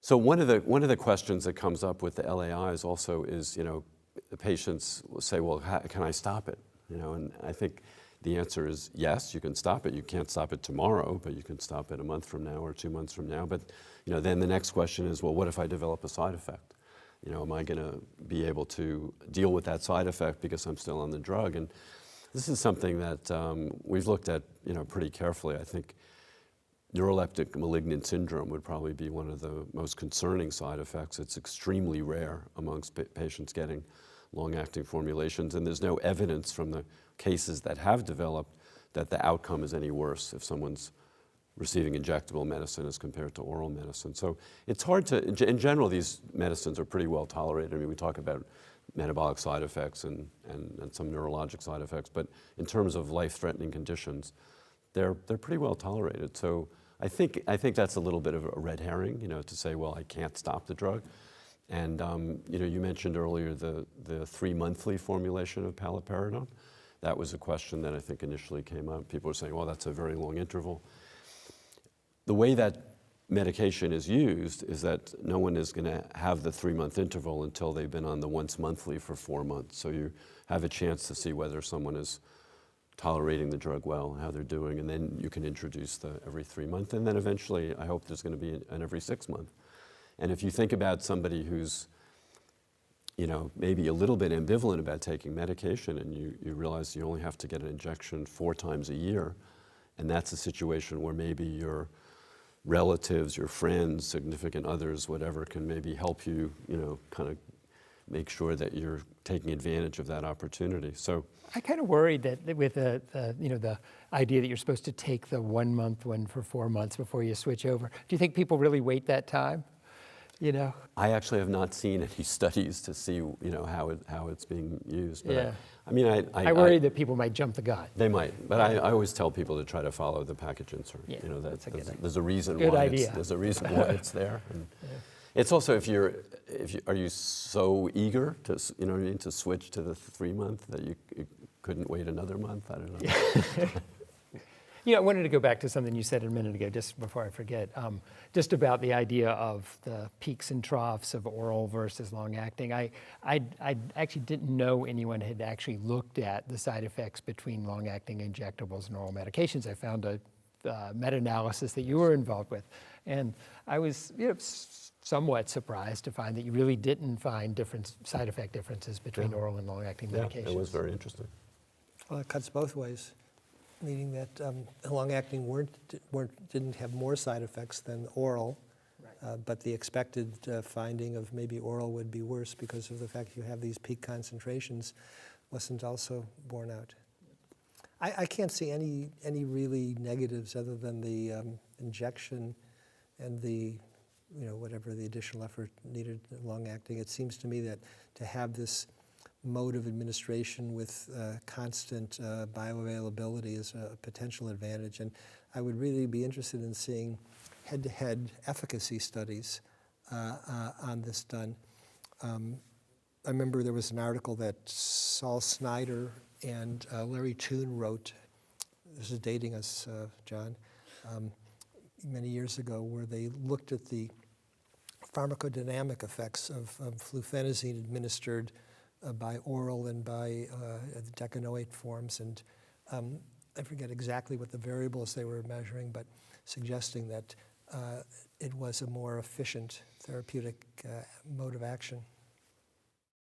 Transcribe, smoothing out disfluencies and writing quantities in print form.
So one of the questions that comes up with the LAIs also is, the patients will say, well, can I stop it? And I think the answer is yes, you can stop it. You can't stop it tomorrow, but you can stop it a month from now or 2 months from now. But then the next question is, well, what if I develop a side effect? Am I going to be able to deal with that side effect because I'm still on the drug? And this is something that we've looked at, pretty carefully. I think neuroleptic malignant syndrome would probably be one of the most concerning side effects. It's extremely rare amongst patients getting long-acting formulations, and there's no evidence from the cases that have developed that the outcome is any worse if someone's receiving injectable medicine as compared to oral medicine. So it's hard to, in general, these medicines are pretty well tolerated. I mean, we talk about metabolic side effects and some neurologic side effects, but in terms of life-threatening conditions, they're pretty well tolerated. So I think that's a little bit of a red herring, to say, well, I can't stop the drug. And you mentioned earlier the 3-monthly formulation of paliperidone. That was a question that I think initially came up. People were saying, well, that's a very long interval. The way that medication is used is that no one is going to have the 3-month interval until they've been on the once monthly for 4 months. So you have a chance to see whether someone is tolerating the drug well, how they're doing, and then you can introduce the every 3 month, and then eventually I hope there's going to be an every 6 month. And if you think about somebody who's maybe a little bit ambivalent about taking medication, and you realize you only have to get an injection 4 times a year, and that's a situation where maybe your relatives, your friends, significant others, whatever, can maybe help you, kind of make sure that you're taking advantage of that opportunity. So I kind of worried that with the idea that you're supposed to take the 1 month one for 4 months before you switch over. Do you think people really wait that time? I actually have not seen any studies to see, how it's being used. But yeah. I worry that people might jump the gun. They might, but I always tell people to try to follow the package insert. Yeah, There's a reason good why idea. There's a reason why it's there. And yeah. it's also are you so eager to to switch to the 3-month that you couldn't wait another month? I don't know. I wanted to go back to something you said a minute ago, just before I forget, just about the idea of the peaks and troughs of oral versus long-acting. I actually didn't know anyone had actually looked at the side effects between long-acting injectables and oral medications. I found a meta-analysis that you were involved with, and I was somewhat surprised to find that you really didn't find side effect differences between oral and long-acting medications. Yeah, it was very interesting. Well, it cuts both ways, meaning that long-acting didn't have more side effects than oral, right. But the expected finding of maybe oral would be worse because of the fact you have these peak concentrations wasn't also borne out. I can't see any really negatives other than the injection and the whatever the additional effort needed long-acting. It seems to me that to have this mode of administration with constant bioavailability is a potential advantage. And I would really be interested in seeing head-to-head efficacy studies on this done. I remember there was an article that Saul Snyder and Larry Toon wrote, this is dating us, John, many years ago, where they looked at the pharmacodynamic effects of flufenazine administered by oral and by decanoate forms, and I forget exactly what the variables they were measuring, but suggesting that it was a more efficient therapeutic mode of action.